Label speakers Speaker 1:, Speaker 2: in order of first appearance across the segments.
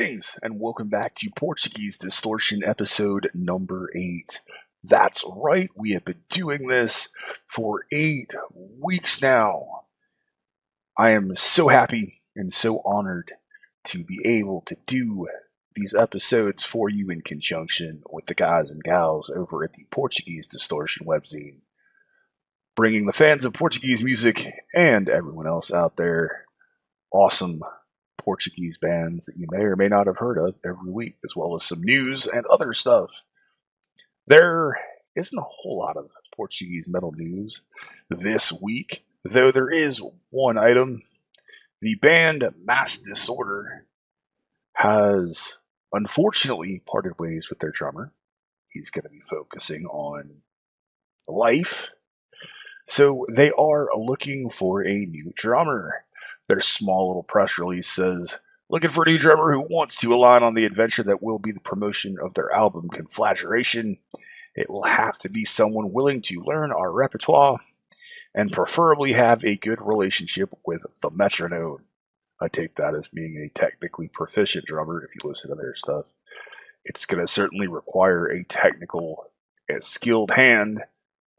Speaker 1: Greetings and welcome back to Portuguese Distortion episode number 8. That's right, we have been doing this for 8 weeks now. I am so happy and so honored to be able to do these episodes for you in conjunction with the guys and gals over at the Portuguese Distortion webzine, bringing the fans of Portuguese music and everyone else out there awesome Portuguese bands that you may or may not have heard of every week, as well as some news and other stuff. There isn't a whole lot of Portuguese metal news this week, though there is one item. The band Mass Disorder has unfortunately parted ways with their drummer. He's going to be focusing on life, so they are looking for a new drummer. Their small little press release says, looking for a new drummer who wants to align on the adventure that will be the promotion of their album Conflagration. It will have to be someone willing to learn our repertoire and preferably have a good relationship with the metronome. I take that as being a technically proficient drummer if you listen to their stuff. It's going to certainly require a technical and skilled hand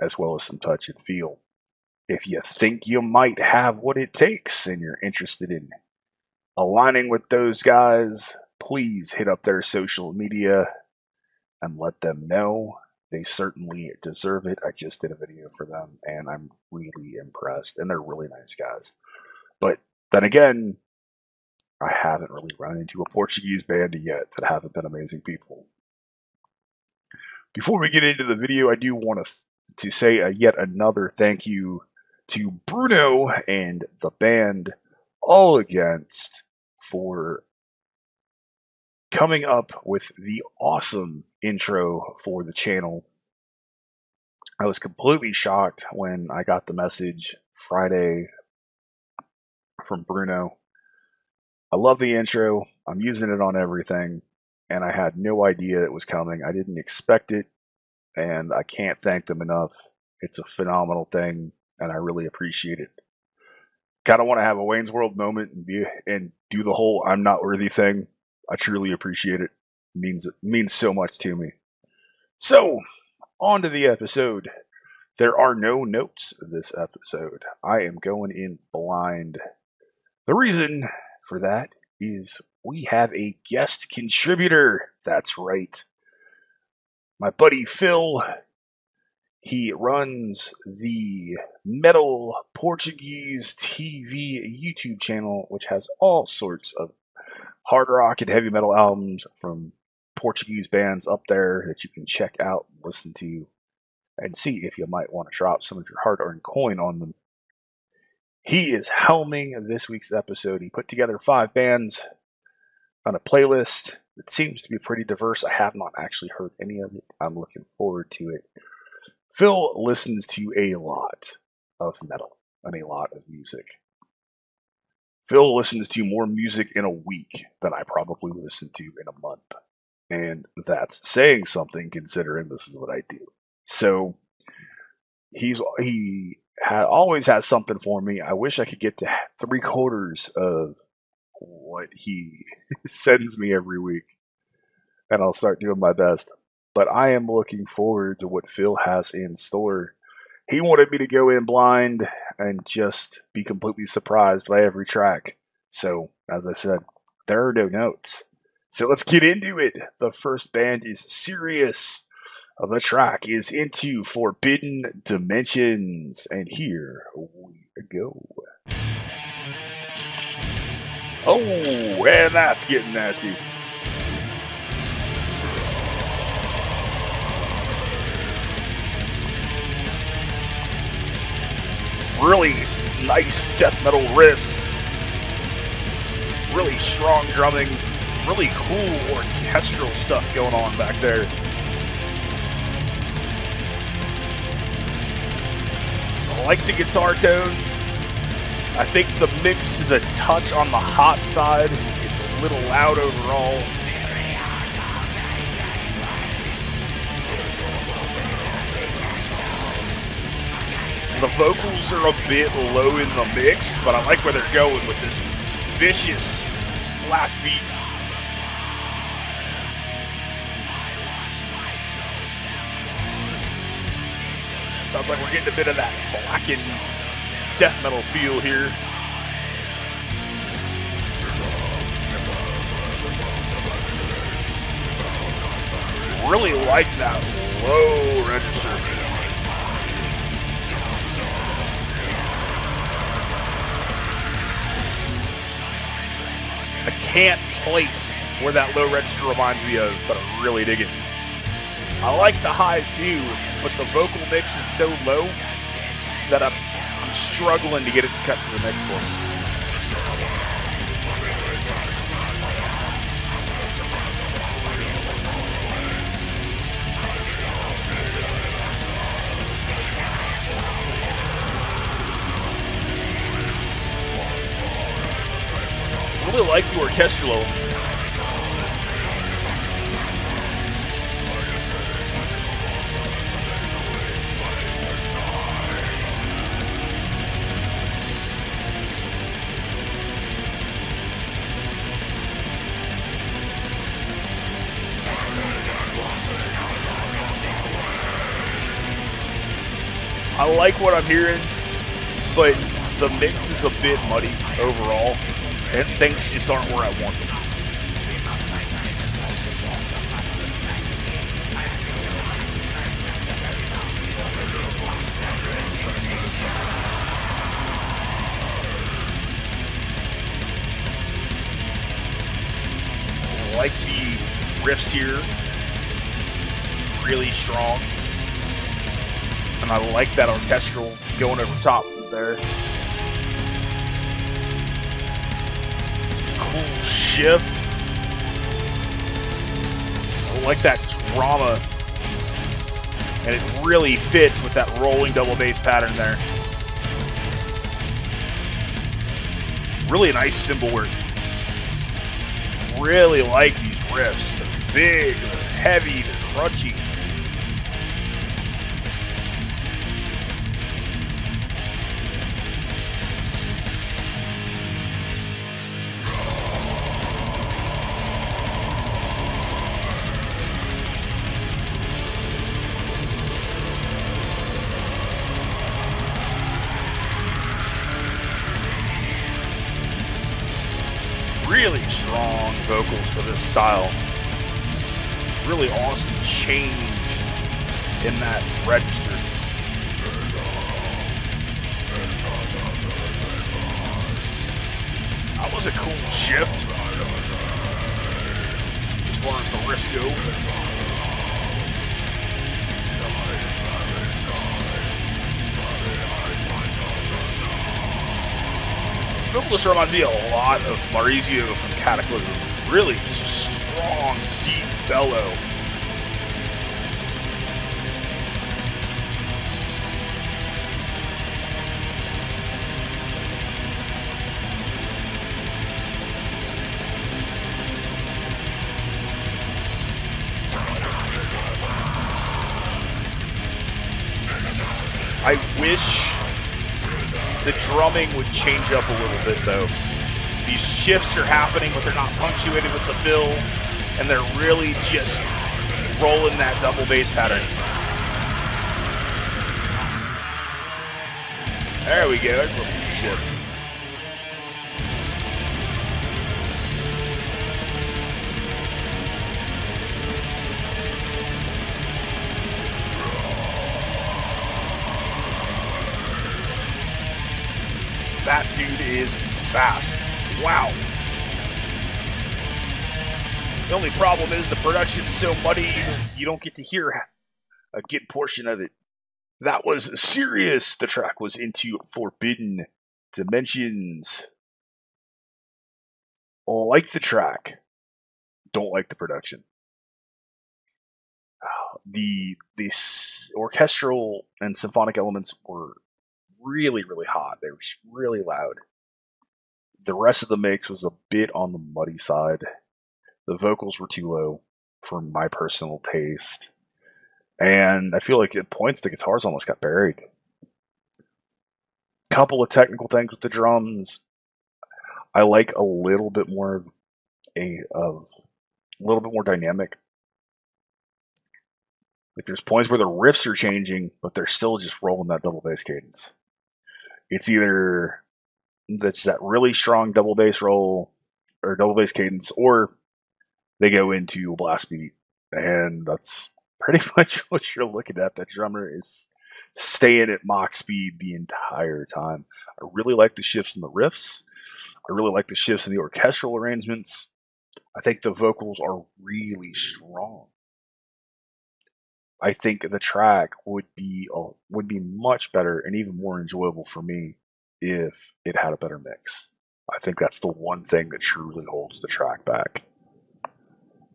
Speaker 1: as well as some touch and feel. If you think you might have what it takes and you're interested in aligning with those guys, please hit up their social media and let them know. They certainly deserve it. I just did a video for them and I'm really impressed, and they're really nice guys. But then again, I haven't really run into a Portuguese band yet that haven't been amazing people. Before we get into the video, I do want to say yet another thank you to Bruno and the band All Against for coming up with the awesome intro for the channel. I was completely shocked when I got the message Friday from Bruno. I love the intro. I'm using it on everything, and I had no idea it was coming. I didn't expect it, and I can't thank them enough. It's a phenomenal thing, and I really appreciate it. Kind of want to have a Wayne's World moment and do the whole I'm not worthy thing. I truly appreciate it. It means so much to me. So, on to the episode. There are no notes this episode. I am going in blind. The reason for that is we have a guest contributor. That's right. My buddy Phil. He runs the Metal Portuguese TV YouTube channel, which has all sorts of hard rock and heavy metal albums from Portuguese bands up there that you can check out, listen to, and see if you might want to drop some of your hard-earned coin on them. He is helming this week's episode. He put together 5 bands on a playlist that seems to be pretty diverse. I have not actually heard any of it. I'm looking forward to it. Phil listens to a lot of metal and a lot of music. Phil listens to more music in a week than I probably listen to in a month. And that's saying something considering this is what I do. So he always has something for me. I wish I could get to 3/4 of what he sends me every week. And I'll start doing my best. But I am looking forward to what Phil has in store. He wanted me to go in blind and just be completely surprised by every track. So, as I said, there are no notes. So let's get into it. The first band is Sirius. The track is Into Forbidden Dimensions. And here we go. Oh, and that's getting nasty. Really nice death metal riffs, really strong drumming, some really cool orchestral stuff going on back there. I like the guitar tones. I think the mix is a touch on the hot side. It's a little loud overall. The vocals are a bit low in the mix, but I like where they're going with this vicious blast beat. Sounds like we're getting a bit of that blackened death metal feel here. Really like that low register. I can't place where that low register reminds me of, but I really dig it. I like the highs too, but the vocal mix is so low that I'm struggling to get it to cut to the next one. I really like the orchestral elements. I like what I'm hearing, but the mix is a bit muddy overall, and things just aren't where I want them. I like the riffs here, really strong. And I like that orchestral going over top there. Cool shift. I like that drama. And it really fits with that rolling double bass pattern there. Really nice cymbal work. Really like these riffs. They're big, they're heavy, they're crunchy. Really strong vocals for this style. Really awesome change in that register. That was a cool shift as far as the riffs go. Vocalist reminds me a lot of Maurizio from Cataclysm. Really strong, deep bellow. I wish the drumming would change up a little bit, though. These shifts are happening, but they're not punctuated with the fill, and they're really just rolling that double bass pattern. There we go. There's a little shift. That dude is fast. Wow. The only problem is the production's so muddy, you don't get to hear a good portion of it. That was Sirius. The track was Into Forbidden Dimensions. Like the track. Don't like the production. The orchestral and symphonic elements were really, really hot. They were really loud. The rest of the mix was a bit on the muddy side. The vocals were too low for my personal taste. And I feel like at points the guitars almost got buried. Couple of technical things with the drums. I like a little bit more of a little bit more dynamic Like there's points where the riffs are changing, but they're still just rolling that double bass cadence. It's either that's that really strong double bass roll or double bass cadence, or they go into a blast beat, and that's pretty much what you're looking at. That drummer is staying at Mach speed the entire time. I really like the shifts in the riffs. I really like the shifts in the orchestral arrangements. I think the vocals are really strong. I think the track would be much better and even more enjoyable for me if it had a better mix. I think that's the one thing that truly holds the track back.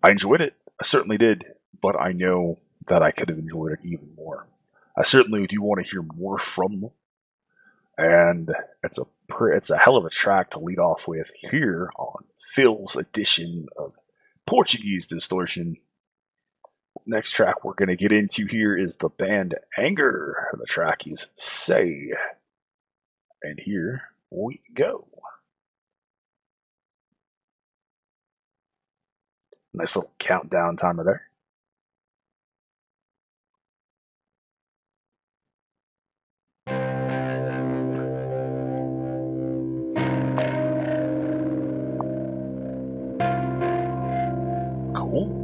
Speaker 1: I enjoyed it. I certainly did, but I know that I could have enjoyed it even more. I certainly do want to hear more from them, and it's a hell of a track to lead off with here on Phil's edition of Portuguese Distortion. Next track we're going to get into here is the band Anger. The track is Say. And here we go. Nice little countdown timer there. Cool.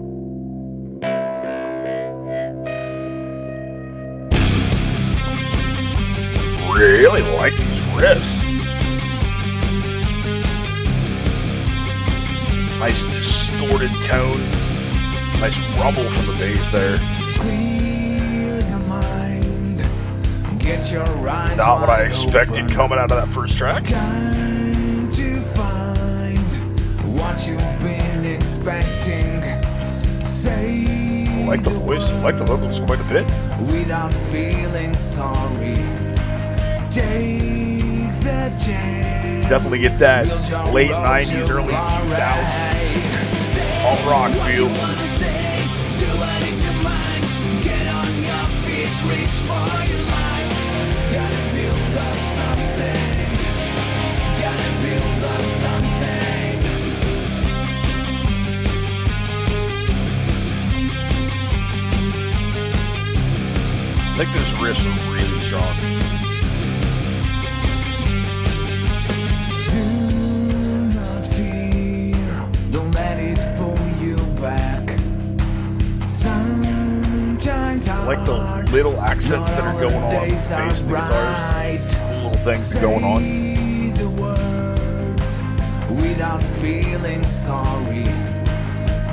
Speaker 1: Really like these riffs. Nice distorted tone. Nice rumble from the bass there.
Speaker 2: Clear your mind. Get your eyes
Speaker 1: Not what I expected
Speaker 2: open.
Speaker 1: coming out of that first track.
Speaker 2: Time to find what you've been expecting. Say
Speaker 1: I like the voice. I like the vocals quite a bit.
Speaker 2: without feeling sorry. Take the chance.
Speaker 1: Definitely get that late 90s, early 2000s alt rock feel. I think those riffs are really strong.
Speaker 2: Do not fear, don't let it pull you back. Sometimes
Speaker 1: I like the little accents that are going on with the bass and the guitars. Little things that are going on.
Speaker 2: The words without feeling sorry.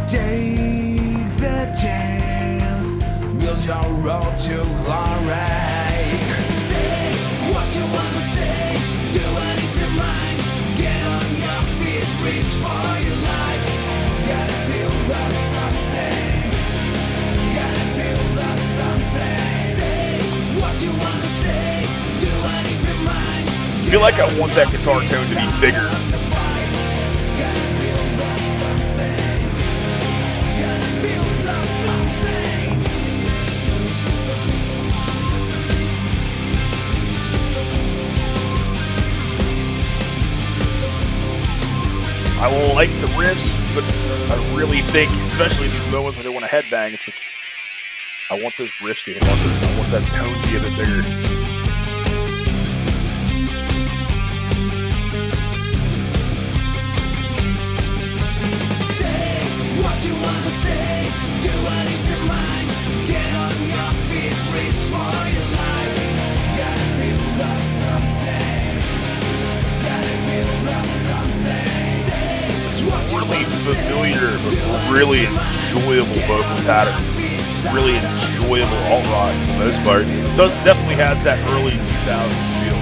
Speaker 2: Take the chance, build your road to glory. Say what you wanna say, do it if you're mine. Get on your feet, reach for your life. Gotta build up something. Gotta build up something. Say what you wanna say, do it if you're mine.
Speaker 1: I feel like I want that guitar tone to be bigger. I like the riffs, but I really think, especially in these moments when they want to headbang, it's like, I want those riffs to hit harder. I want that tone to be a bit bigger.
Speaker 2: Say what you wanna say, do it if you're mine. Get on your feet, reach for your life. Gotta build up something. Gotta build up something.
Speaker 1: Really familiar, but really enjoyable vocal pattern. Really enjoyable alt rock for the most part. Definitely has that early 2000s feel.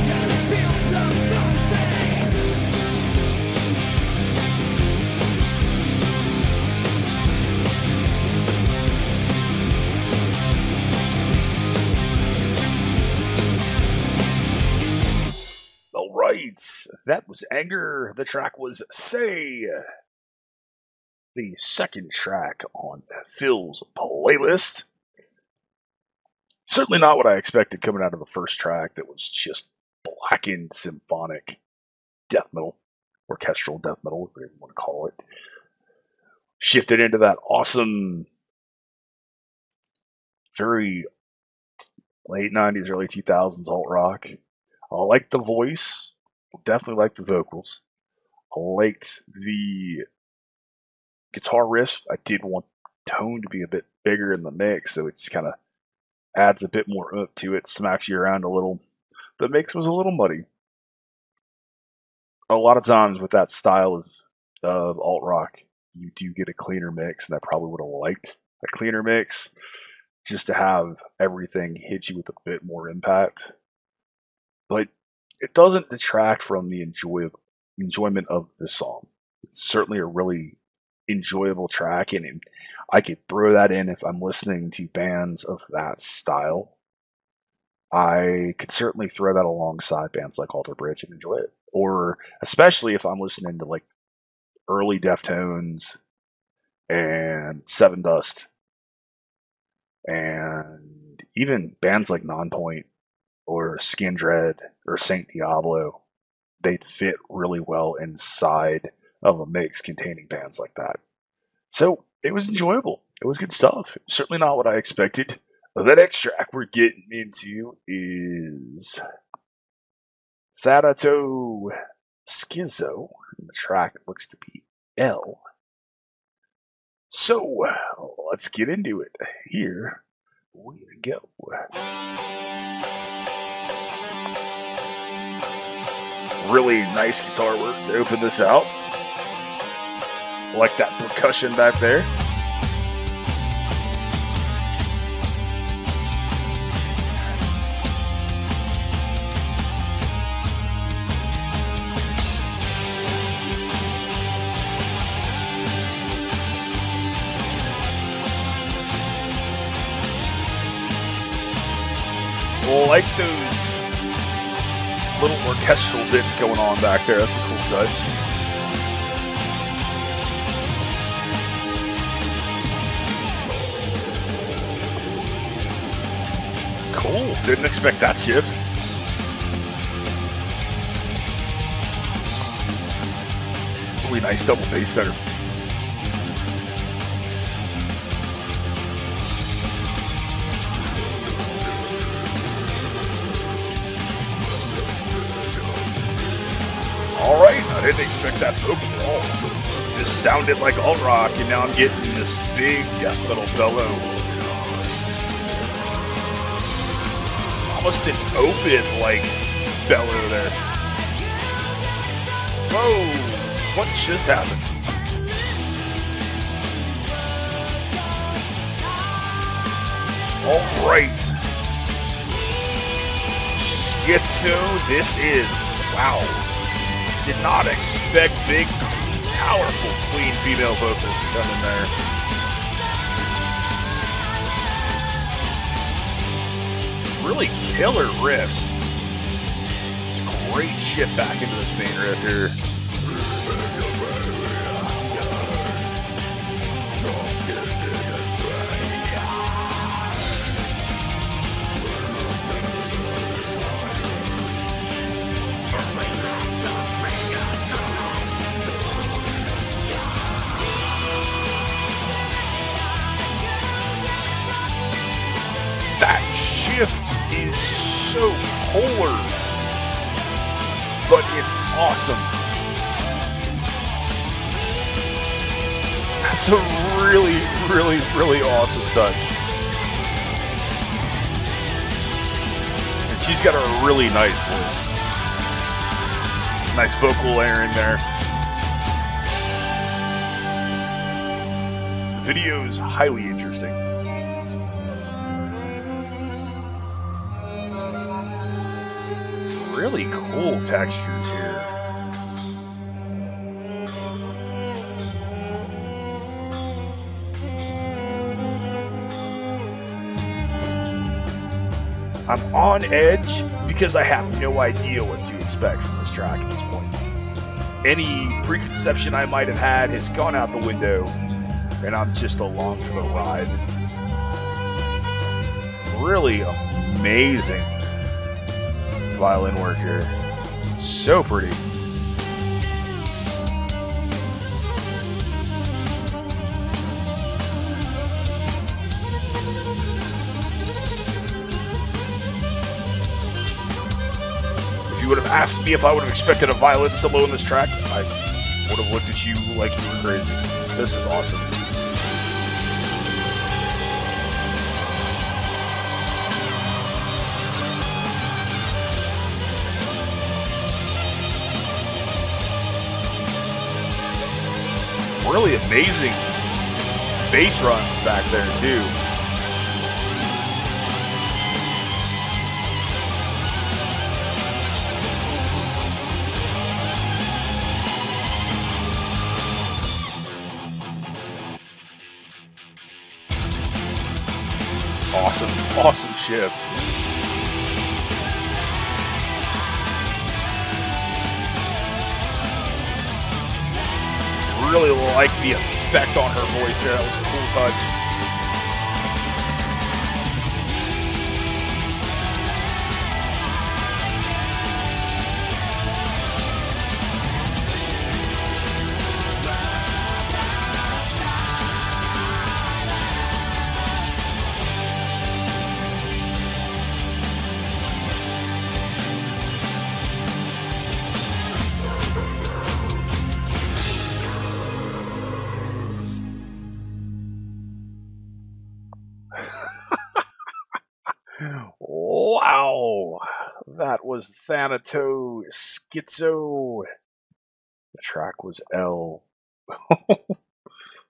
Speaker 1: All right, that was Anger. The track was Say. The second track on Phil's playlist. Certainly not what I expected coming out of the first track that was just blackened symphonic death metal, orchestral death metal, whatever you want to call it. Shifted into that awesome very late 90s, early 2000s alt rock. I liked the voice, definitely liked the vocals. I liked the guitar riff. I did want the tone to be a bit bigger in the mix, so it just kind of adds a bit more oomph to it, smacks you around a little. The mix was a little muddy. A lot of times with that style of alt rock, you do get a cleaner mix, and I probably would have liked a cleaner mix just to have everything hit you with a bit more impact. But it doesn't detract from the enjoyment of the song. It's certainly a really enjoyable track, and I could throw that in if I'm listening to bands of that style. I could certainly throw that alongside bands like Alter Bridge and enjoy it. Or especially if I'm listening to like early Deftones and Seven Dust and even bands like Nonpoint or Skindred or Saint Diablo. They'd fit really well inside of a mix containing bands like that. So it was enjoyable. It was good stuff. Certainly not what I expected. The next track we're getting into is ThanatoSchizO, and the track looks to be L. So let's get into it. Here we go. Really nice guitar work to open this out. Like that percussion back there. Like those little orchestral bits going on back there. That's a cool touch. Cool. Didn't expect that shift. Really nice double bass there. Alright, I didn't expect that vocal at all. This sounded like alt rock, and now I'm getting this big death metal bellow. Almost an Opeth-like bellow there. Whoa, what just happened? Alright. Schizo, this is. Wow. Did not expect big, powerful, clean female vocals to come in there. Really killer riffs. It's a great shift back into this main riff here. Is so polar, but it's awesome. That's a really, really, really awesome touch. And she's got a really nice voice. Nice vocal layer in there. The video is highly interesting. Really cool textures here. I'm on edge because I have no idea what to expect from this track at this point. Any preconception I might have had has gone out the window, and I'm just along for the ride. Really amazing violin work here. So pretty. you would have asked me if I would have expected a violin solo in this track, I would have looked at you like you were crazy. This is awesome. Really amazing bass runs back there too. Awesome shift. Really like the effect on her voice there. That was a cool touch. Wow, that was ThanatoSchizO. The track was L.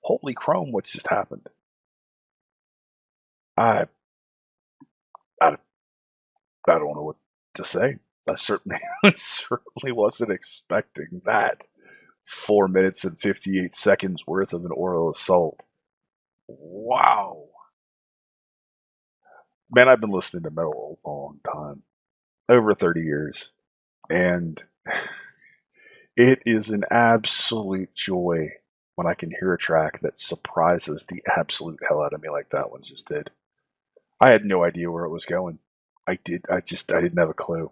Speaker 1: Holy chrome, what just happened? I don't know what to say. I certainly wasn't expecting that. 4 minutes and 58 seconds worth of an oral assault. Wow. Man, I've been listening to metal a long time. Over 30 years. And it is an absolute joy when I can hear a track that surprises the absolute hell out of me like that one just did. I had no idea where it was going. I didn't have a clue.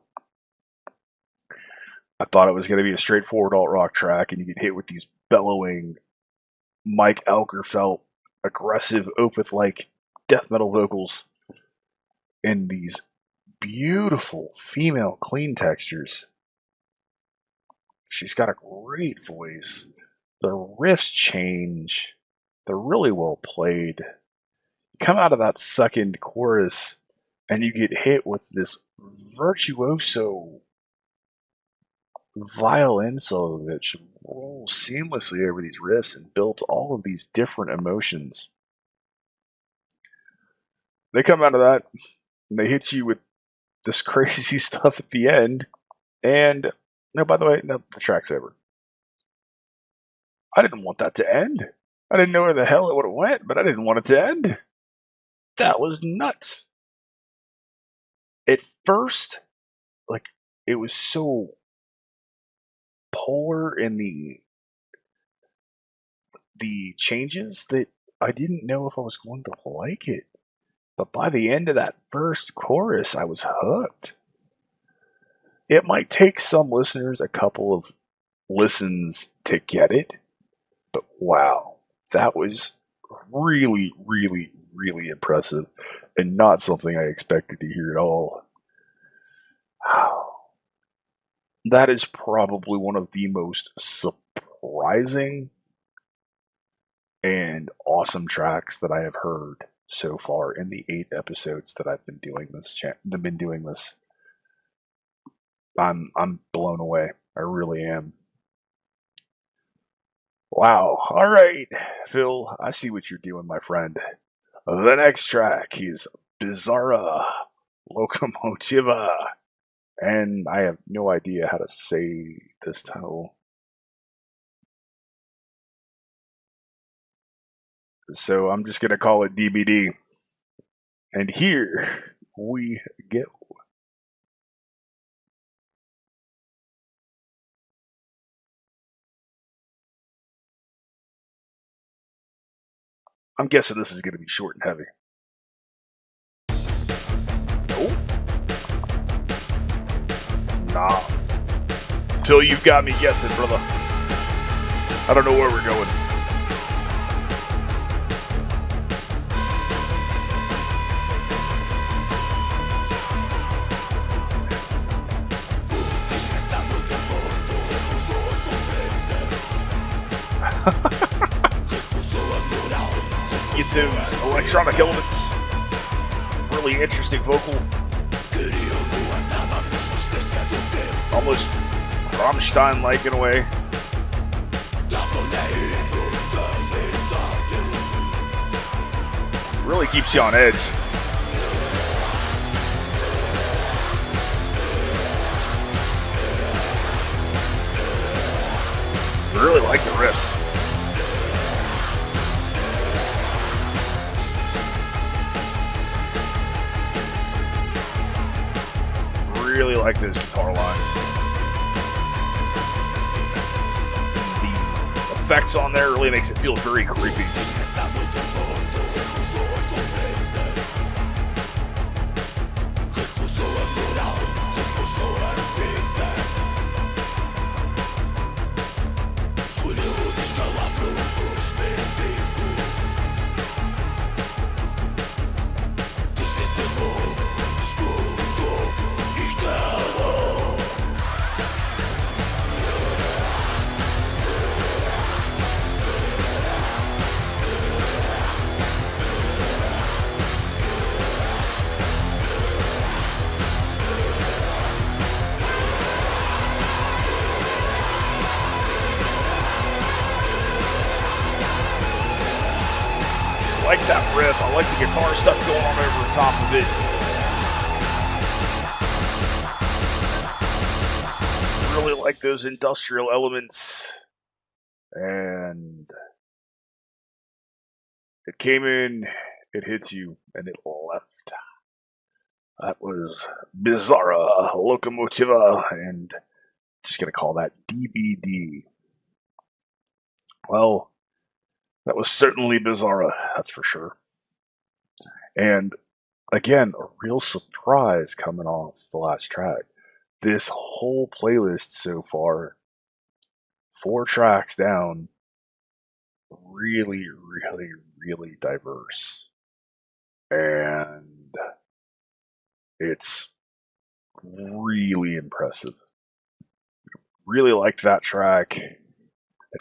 Speaker 1: I thought it was going to be a straightforward alt-rock track, and you get hit with these bellowing, Mike Alkerfelt, aggressive, Opeth-like death metal vocals, and these beautiful female clean textures. She's got a great voice. The riffs change. They're really well played. You come out of that second chorus, and you get hit with this virtuoso violin solo that rolls seamlessly over these riffs and builds all of these different emotions. They come out of that, and they hit you with this crazy stuff at the end, and no, by the way, no, the track's over. I didn't want that to end. I didn't know where the hell it would have went, but I didn't want it to end. That was nuts. At first, like, it was so polar in the changes that I didn't know if I was going to like it. But by the end of that first chorus, I was hooked. It might take some listeners a couple of listens to get it, but wow, that was really, really, really impressive and not something I expected to hear at all. That is probably one of the most surprising and awesome tracks that I have heard so far in the 8 episodes that I've been doing this. I'm blown away. I really am. Wow. All right, Phil, I see what you're doing, my friend. The next track is Bizarra Locomotiva. And I have no idea how to say this title. So I'm just going to call it DBD. And here we go. I'm guessing this is going to be short and heavy. Nope. Nah. Phil, you've got me guessing, brother. I don't know where we're going. those electronic elements. Really interesting vocal. Almost Rammstein-like in a way. Really keeps you on edge. Really like the riffs. Really like those guitar lines. The effects on there really makes it feel very creepy. I like that riff. I like the guitar stuff going on over the top of it. Really like those industrial elements. And it came in, it hits you, and it left. That was Bizarra Locomotiva, and just gonna call that DBD. Well, that was certainly Bizarra, that's for sure. And again, a real surprise coming off the last track. This whole playlist so far, 4 tracks down, really, really, really diverse. And it's really impressive. Really liked that track.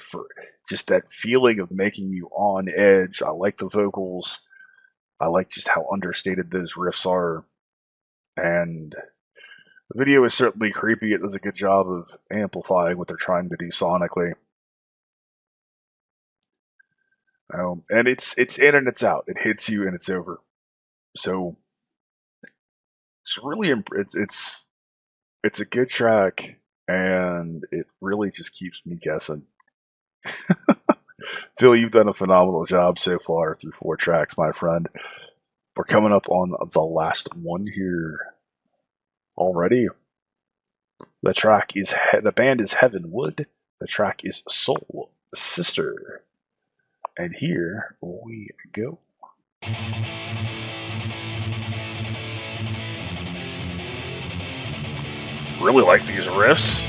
Speaker 1: For just that feeling of making you on edge. I like the vocals. I like just how understated those riffs are. And the video is certainly creepy. It does a good job of amplifying what they're trying to do sonically. And it's in and it's out. It hits you and it's over. So it's really it's a good track, and it really just keeps me guessing. Phil, you've done a phenomenal job so far through 4 tracks, my friend. We're coming up on the last one here already. The band is Heavenwood. The track is Soulsister. And here we go. Really like these riffs.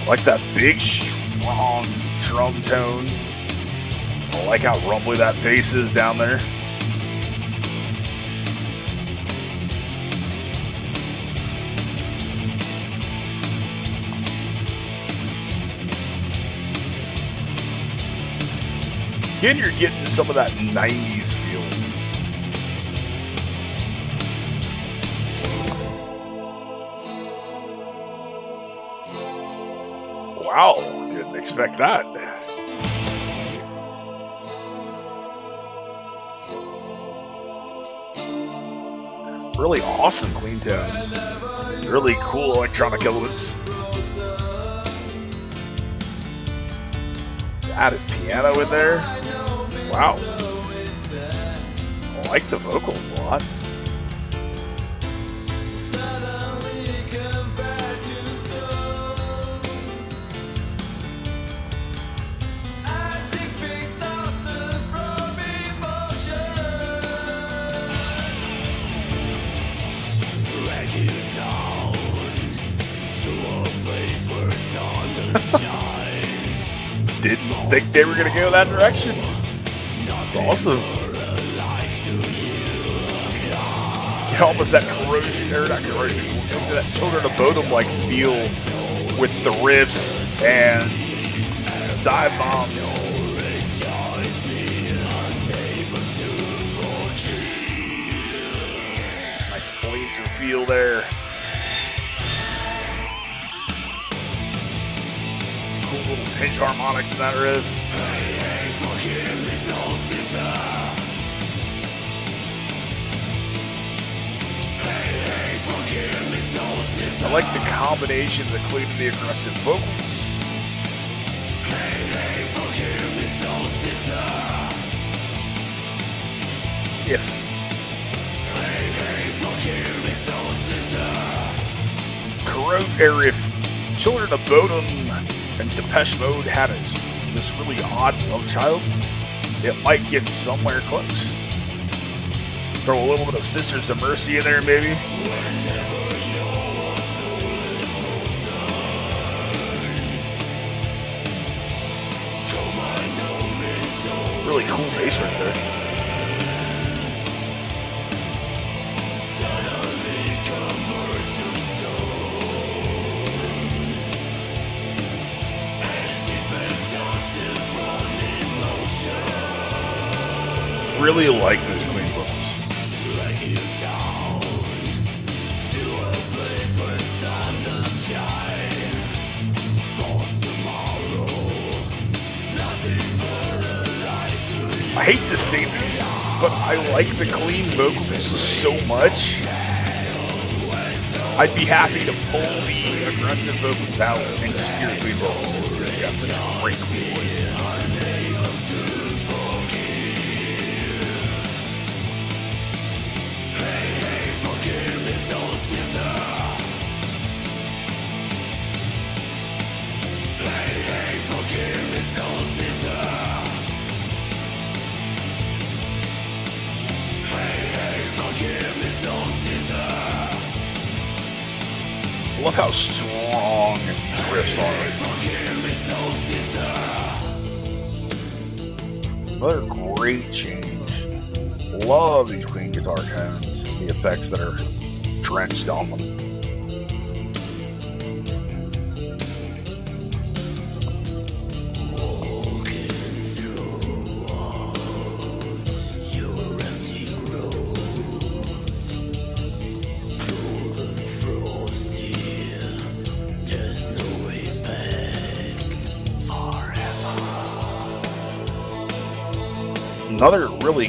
Speaker 1: I like that big, strong drum tone. I like how rumbly that bass is down there. Again, you're getting some of that 90s feel. Wow, didn't expect that. Really awesome clean tones. Really cool electronic elements. Added piano in there. Wow. I like the vocals a lot. Didn't think they were going to go that direction. It's awesome. Get almost that corrosion, or not corrosion, that Children of Bodom like feel with the riffs and dive bombs. Nice flanger feel there. Cool little pinch harmonics in that riff. I like the combination of the clean and the aggressive vocals. If Children of Bodom and Depeche Mode had this really odd love child, it might get somewhere close. Throw a little bit of Sisters of Mercy in there, maybe. Really cool bass right there. Really like those clean vocals. I hate to say this, but I like the clean vocals so much. I'd be happy to pull the aggressive vocals out and just hear the clean vocals. It's got such a great clean voice. I love how strong these riffs are. Another great change. Love these clean guitar tones, the effects that are drenched on them. Another really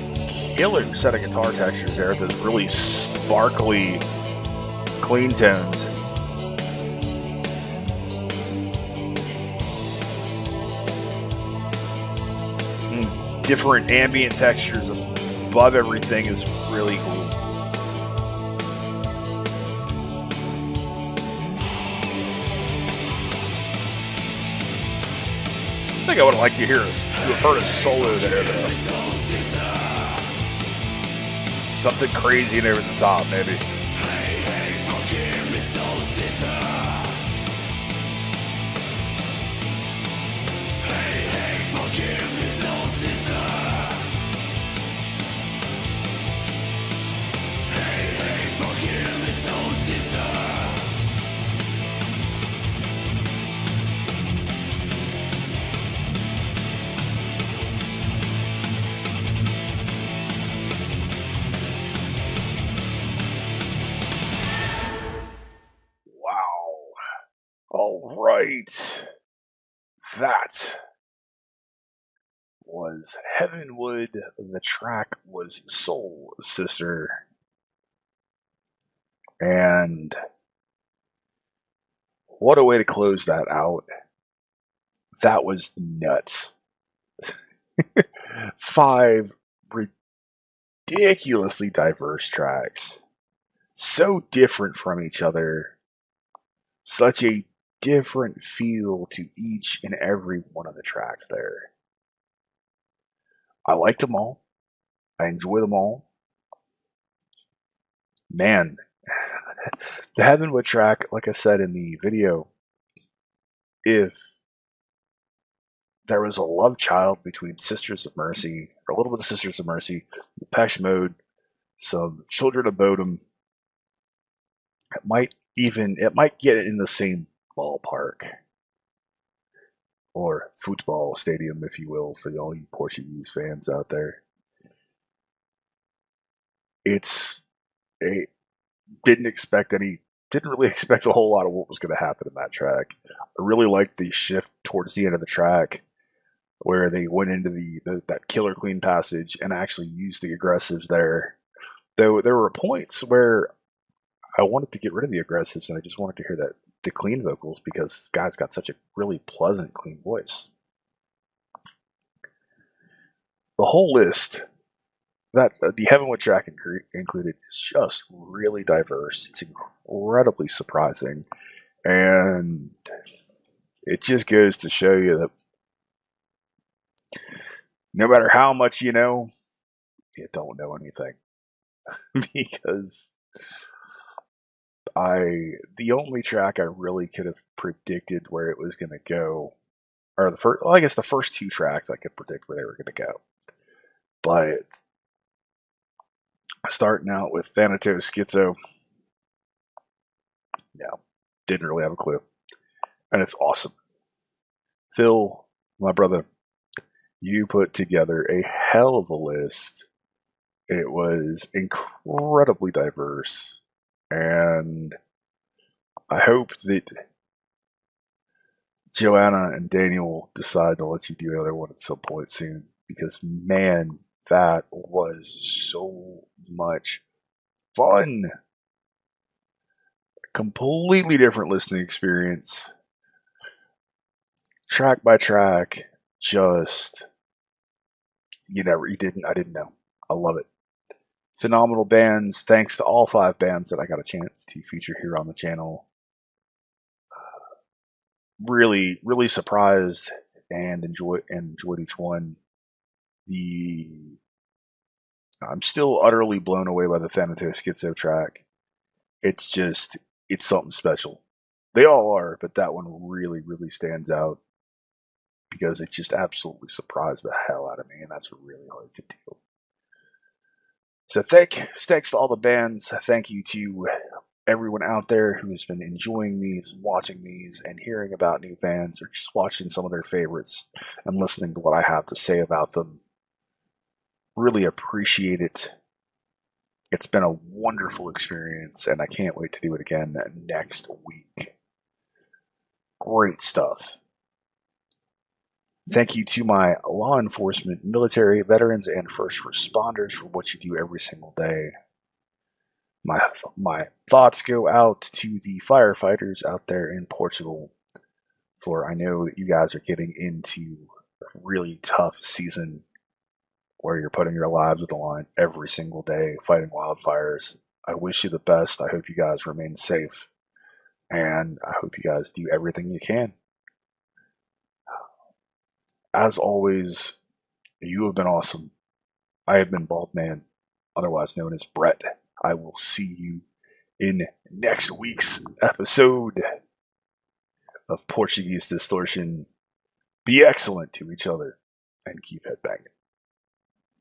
Speaker 1: killer set of guitar textures there. Those really sparkly, clean tones. Different ambient textures above everything is really cool. I think I would have liked to have heard a solo there, though. Something crazy and over the top, maybe. That was Heavenwood. The track was Soulsister. And what a way to close that out. That was nuts. 5 ridiculously diverse tracks. So different from each other. Such a different feel to each and every one of the tracks there. I liked them all. I enjoy them all. Man, the Heavenwood track, like I said in the video, if there was a love child between Sisters of Mercy, or a little bit of Sisters of Mercy, Depeche Mode, some Children of Bodom, it might get in the same ballpark, or football stadium, if you will, for all you Portuguese fans out there. Didn't really expect a whole lot of what was going to happen in that track. I really liked the shift towards the end of the track where they went into that killer clean passage and actually used the aggressives there. Though there were points where I wanted to get rid of the aggressives and I just wanted to hear the clean vocals because this guy's got such a really pleasant, clean voice. The whole list that the Heavenwood track included is just really diverse. It's incredibly surprising, and it just goes to show you that no matter how much you know, you don't know anything. Because the only track I really could have predicted where it was going to go, or the first two tracks I could predict where they were going to go, but starting out with ThanatoSchizO, no, didn't really have a clue, and it's awesome. Phil, my brother, you put together a hell of a list. It was incredibly diverse, and I hope that Joanna and Daniel decide to let you do the other one at some point soon, because man, that was so much fun. Completely different listening experience. Track by track, just I didn't know. I love it. Phenomenal bands. Thanks to all 5 bands that I got a chance to feature here on the channel. Really, really surprised and enjoyed each one. I'm still utterly blown away by the ThanatoSchizO track. It's something special. They all are, but that one really, really stands out because it just absolutely surprised the hell out of me, and that's really hard to do. So thanks to all the bands. Thank you to everyone out there who has been enjoying these, watching these, and hearing about new bands, or just watching some of their favorites and listening to what I have to say about them. Really appreciate it. It's been a wonderful experience, and I can't wait to do it again next week. Great stuff. Thank you to my law enforcement, military, veterans, and first responders for what you do every single day. My thoughts go out to the firefighters out there in Portugal, for I know that you guys are getting into a really tough season where you're putting your lives on the line every single day fighting wildfires. I wish you the best. I hope you guys remain safe, and I hope you guys do everything you can. As always, you have been awesome. I have been Baldman, otherwise known as Brett. I will see you in next week's episode of Portuguese Distortion. Be excellent to each other and keep headbanging.